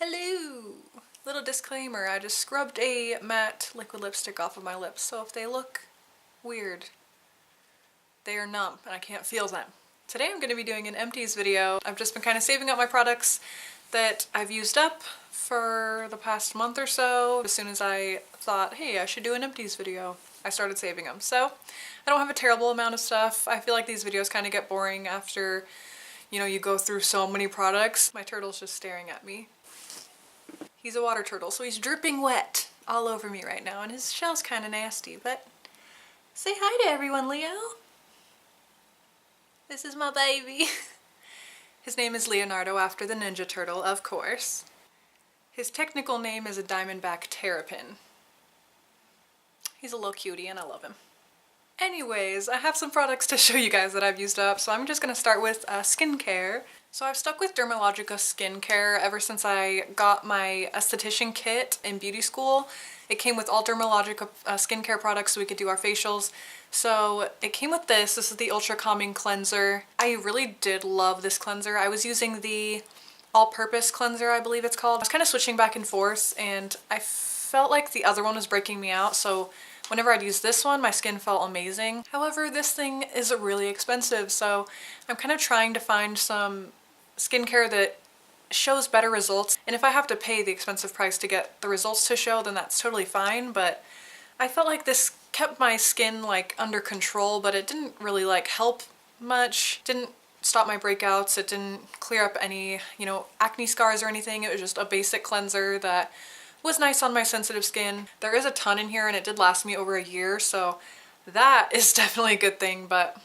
Hello! Little disclaimer, I just scrubbed a matte liquid lipstick off of my lips, so if they look weird, they are numb and I can't feel them. Today I'm going to be doing an empties video. I've just been kind of saving up my products that I've used up for the past month or so. As soon as I thought, hey, I should do an empties video, I started saving them. So I don't have a terrible amount of stuff. I feel like these videos kind of get boring after, you go through so many products. My turtle's just staring at me. He's a water turtle, so he's dripping wet all over me right now, and his shell's kind of nasty, but say hi to everyone, Leo. This is my baby. His name is Leonardo, after the Ninja Turtle, of course. His technical name is a diamondback terrapin. He's a little cutie, and I love him. Anyways, I have some products to show you guys that I've used up, so I'm just going to start with skincare. So I've stuck with Dermalogica skincare ever since I got my esthetician kit in beauty school. It came with all Dermalogica skincare products so we could do our facials. So it came with this. This is the Ultracalming cleanser. I really did love this cleanser. I was using the all-purpose cleanser, I believe it's called. I was kind of switching back and forth, and I felt like the other one was breaking me out, so whenever I'd use this one, my skin felt amazing. However, this thing is really expensive, so I'm kind of trying to find some skincare that shows better results. And if I have to pay the expensive price to get the results to show, then that's totally fine. But I felt like this kept my skin like under control, but it didn't really like help much. Didn't stop my breakouts. It didn't clear up any, acne scars or anything. It was just a basic cleanser that was nice on my sensitive skin. There is a ton in here and it did last me over a year, so that is definitely a good thing, but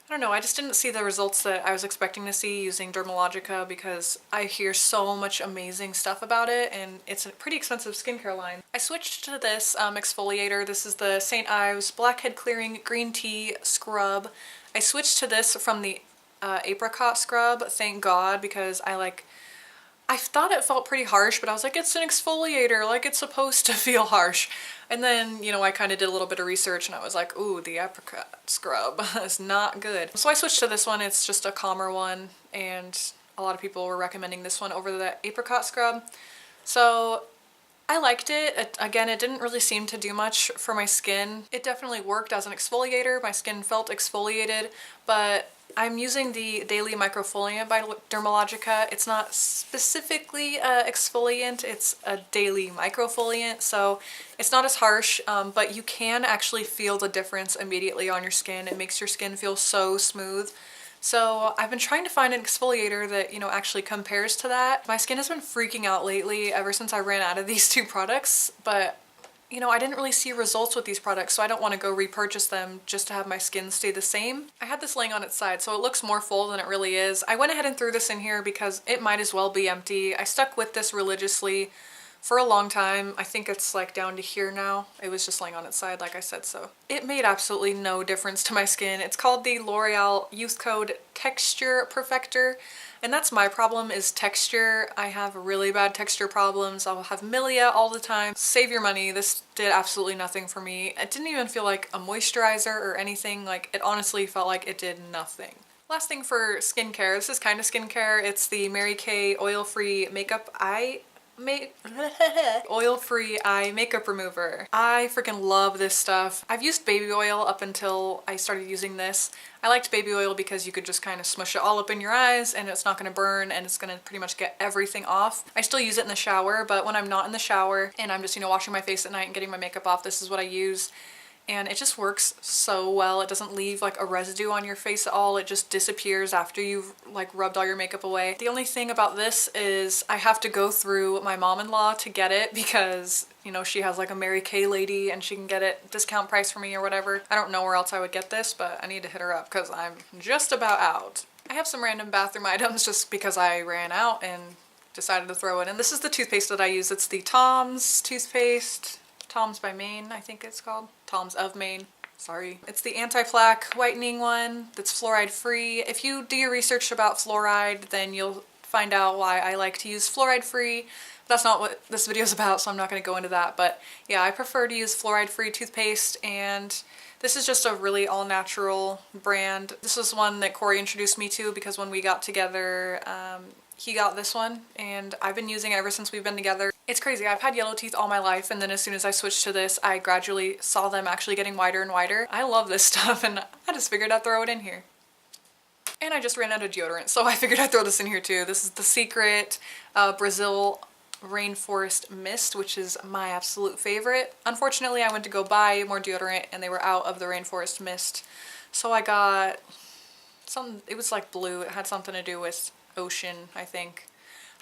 I don't know, I just didn't see the results that I was expecting to see using Dermalogica because I hear so much amazing stuff about it and it's a pretty expensive skincare line. I switched to this exfoliator. This is the St. Ives Blackhead Clearing Green Tea Scrub. I switched to this from the apricot scrub, thank God, because I thought it felt pretty harsh, but I was like, it's an exfoliator, like it's supposed to feel harsh. And then, I kind of did a little bit of research and I was like, ooh, the apricot scrub is not good. So I switched to this one. It's just a calmer one, and a lot of people were recommending this one over the apricot scrub. So I liked it. Again, it didn't really seem to do much for my skin. It definitely worked as an exfoliator. My skin felt exfoliated, but I'm using the Daily Microfoliant by Dermalogica. It's not specifically exfoliant, it's a daily microfoliant, so it's not as harsh, but you can actually feel the difference immediately on your skin. It makes your skin feel so smooth. So I've been trying to find an exfoliator that, actually compares to that. My skin has been freaking out lately ever since I ran out of these two products, but I didn't really see results with these products, so I don't want to go repurchase them just to have my skin stay the same. I had this laying on its side, so it looks more full than it really is. I went ahead and threw this in here because it might as well be empty. I stuck with this religiously for a long time. I think it's like down to here now. It was just laying on its side, like I said, so it made absolutely no difference to my skin. It's called the Loreal Youth Code Texture Perfector. And that's my problem, is texture. I have really bad texture problems. I'll have milia all the time. Save your money. This did absolutely nothing for me. It didn't even feel like a moisturizer or anything. Like, it honestly felt like it did nothing. Last thing for skincare, this is kind of skincare. It's the Mary Kay Oil-Free Oil-Free Eye Makeup Remover. I freaking love this stuff. I've used baby oil up until I started using this. I liked baby oil because you could just kind of smush it all up in your eyes and it's not going to burn and it's going to pretty much get everything off. I still use it in the shower, but when I'm not in the shower and I'm just, washing my face at night and getting my makeup off, this is what I use. And it just works so well. It doesn't leave like a residue on your face at all. It just disappears after you've like rubbed all your makeup away. The only thing about this is I have to go through my mom-in-law to get it because, she has like a Mary Kay lady and she can get it discount price for me or whatever. I don't know where else I would get this, but I need to hit her up because I'm just about out. I have some random bathroom items just because I ran out and decided to throw it in. This is the toothpaste that I use. It's the Tom's toothpaste. Tom's by Maine, I think it's called. Tom's of Maine, sorry. It's the Antiplaque whitening one that's fluoride-free. If you do your research about fluoride, then you'll find out why I like to use fluoride-free. That's not what this video is about, so I'm not going to go into that. But yeah, I prefer to use fluoride-free toothpaste, and this is just a really all-natural brand. This is one that Corey introduced me to because when we got together, he got this one and I've been using it ever since we've been together. It's crazy. I've had yellow teeth all my life, and then as soon as I switched to this, I gradually saw them actually getting whiter and whiter. I love this stuff, and I just figured I'd throw it in here. And I just ran out of deodorant, so I figured I'd throw this in here too. This is the Secret Brazil Rainforest Mist, which is my absolute favorite. Unfortunately, I went to go buy more deodorant and they were out of the Rainforest Mist. So I got some, it was like blue. It had something to do with ocean, I think.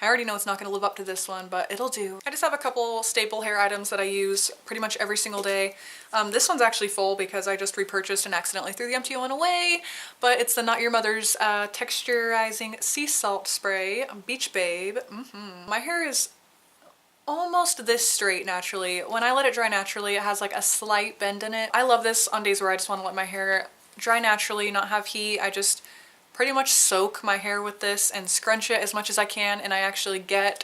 I already know it's not going to live up to this one, but it'll do. I just have a couple staple hair items that I use pretty much every single day. This one's actually full because I just repurchased and accidentally threw the empty one away, but it's the Not Your Mother's Texturizing Sea Salt Spray, Beach Babe. My hair is almost this straight naturally. When I let it dry naturally, it has like a slight bend in it. I love this on days where I just want to let my hair dry naturally, not have heat. I just pretty much soak my hair with this and scrunch it as much as I can, and I actually get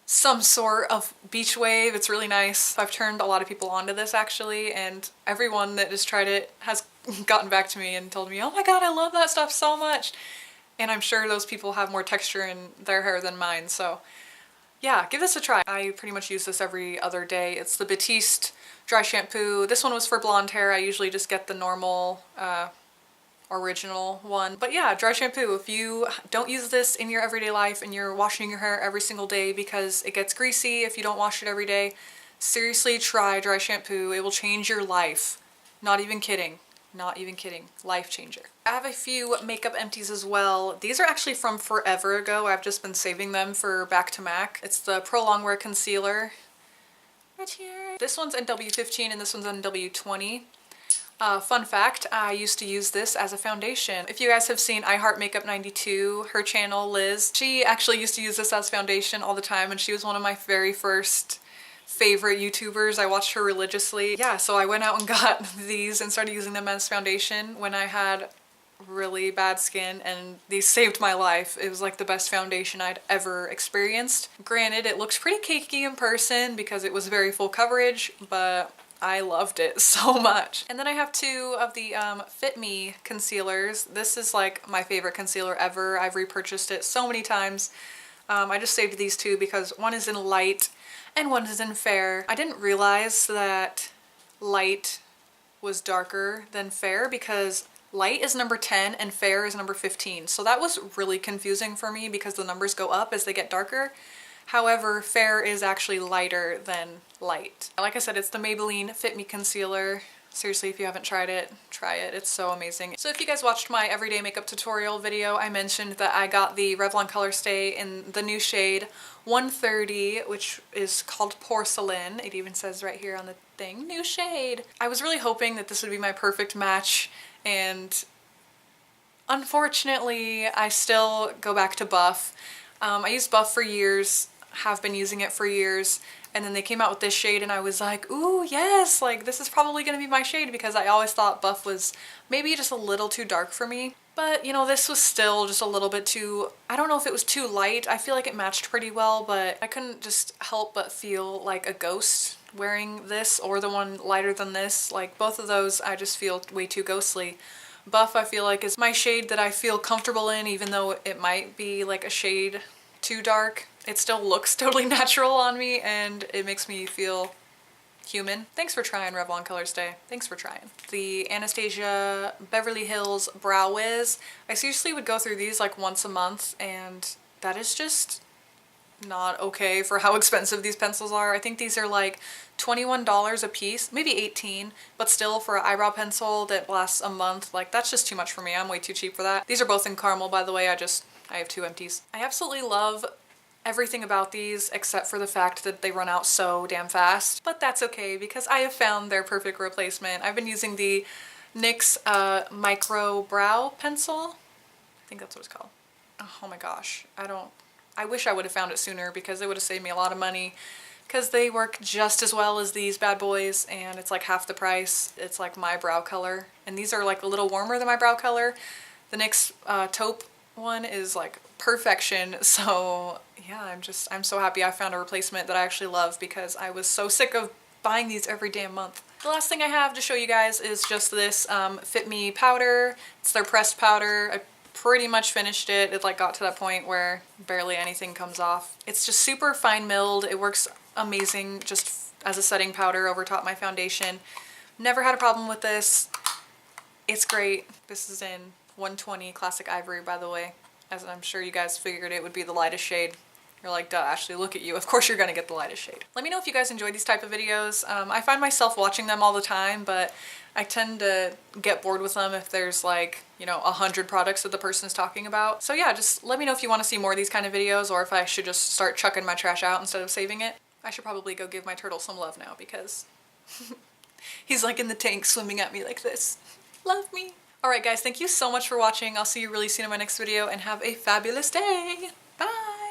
some sort of beach wave. It's really nice. I've turned a lot of people onto this actually, and everyone that has tried it has gotten back to me and told me, oh my god, I love that stuff so much. And I'm sure those people have more texture in their hair than mine, so yeah, give this a try. I pretty much use this every other day. It's the Batiste Dry Shampoo. This one was for blonde hair. I usually just get the normal original one. But yeah, dry shampoo. If you don't use this in your everyday life and you're washing your hair every single day because it gets greasy if you don't wash it every day, seriously try dry shampoo. It will change your life. Not even kidding. Not even kidding. Life changer. I have a few makeup empties as well. These are actually from forever ago. I've just been saving them for back to MAC. It's the Pro Longwear Concealer. Right here. This one's NW15 and this one's NW20. Fun fact, I used to use this as a foundation. If you guys have seen I Heart Makeup 92, her channel, Liz, she actually used to use this as foundation all the time, and she was one of my very first favorite YouTubers. I watched her religiously. Yeah, so I went out and got these and started using them as foundation when I had really bad skin, and these saved my life. It was like the best foundation I'd ever experienced. Granted, it looks pretty cakey in person because it was very full coverage, but I loved it so much. And then I have two of the Fit Me concealers. This is like my favorite concealer ever. I've repurchased it so many times. I just saved these two because one is in light and one is in fair. I didn't realize that light was darker than fair because light is number 10 and fair is number 15. So that was really confusing for me because the numbers go up as they get darker. However, fair is actually lighter than light. Like I said, it's the Maybelline Fit Me Concealer. Seriously, if you haven't tried it, try it. It's so amazing. So if you guys watched my everyday makeup tutorial video, I mentioned that I got the Revlon Colorstay in the new shade 130, which is called Porcelain. It even says right here on the thing, new shade. I was really hoping that this would be my perfect match, and unfortunately, I still go back to Buff. I used Buff for years, have been using it for years, and then they came out with this shade and I was like, ooh, yes, like this is probably gonna be my shade because I always thought Buff was maybe just a little too dark for me. But you know, this was still just a little bit too, I don't know if it was too light. I feel like it matched pretty well, but I couldn't just help but feel like a ghost wearing this or the one lighter than this. Like both of those, I just feel way too ghostly. Buff, I feel like, is my shade that I feel comfortable in, even though it might be like a shade too dark. It still looks totally natural on me and it makes me feel human. Thanks for trying, Revlon Colorstay. Thanks for trying. The Anastasia Beverly Hills Brow Wiz. I seriously would go through these like once a month, and that is just not okay for how expensive these pencils are. I think these are like $21 a piece, maybe 18, but still for an eyebrow pencil that lasts a month, like that's just too much for me. I'm way too cheap for that. These are both in caramel, by the way. I have two empties. I absolutely love everything about these except for the fact that they run out so damn fast, but that's okay because I have found their perfect replacement. I've been using the NYX Micro Brow Pencil. I think that's what it's called. Oh my gosh, I wish I would have found it sooner because it would have saved me a lot of money, because they work just as well as these bad boys and it's like half the price. It's like my brow color, and these are like a little warmer than my brow color. The NYX taupe one is like perfection. So yeah, I'm so happy I found a replacement that I actually love because I was so sick of buying these every damn month. The last thing I have to show you guys is just this Fit Me powder. It's their pressed powder. I pretty much finished it. It like got to that point where barely anything comes off. It's just super fine milled. It works amazing just as a setting powder over top my foundation. Never had a problem with this. It's great. This is in 120 Classic Ivory, by the way, as I'm sure you guys figured it would be the lightest shade. You're like, duh, Ashley, look at you. Of course you're gonna get the lightest shade. Let me know if you guys enjoy these type of videos. I find myself watching them all the time, but I tend to get bored with them if there's like, you know, 100 products that the person is talking about. So yeah, just let me know if you want to see more of these kind of videos, or if I should just start chucking my trash out instead of saving it. I should probably go give my turtle some love now because he's like in the tank swimming at me like this. Love me. Alright guys, thank you so much for watching. I'll see you really soon in my next video, and have a fabulous day. Bye!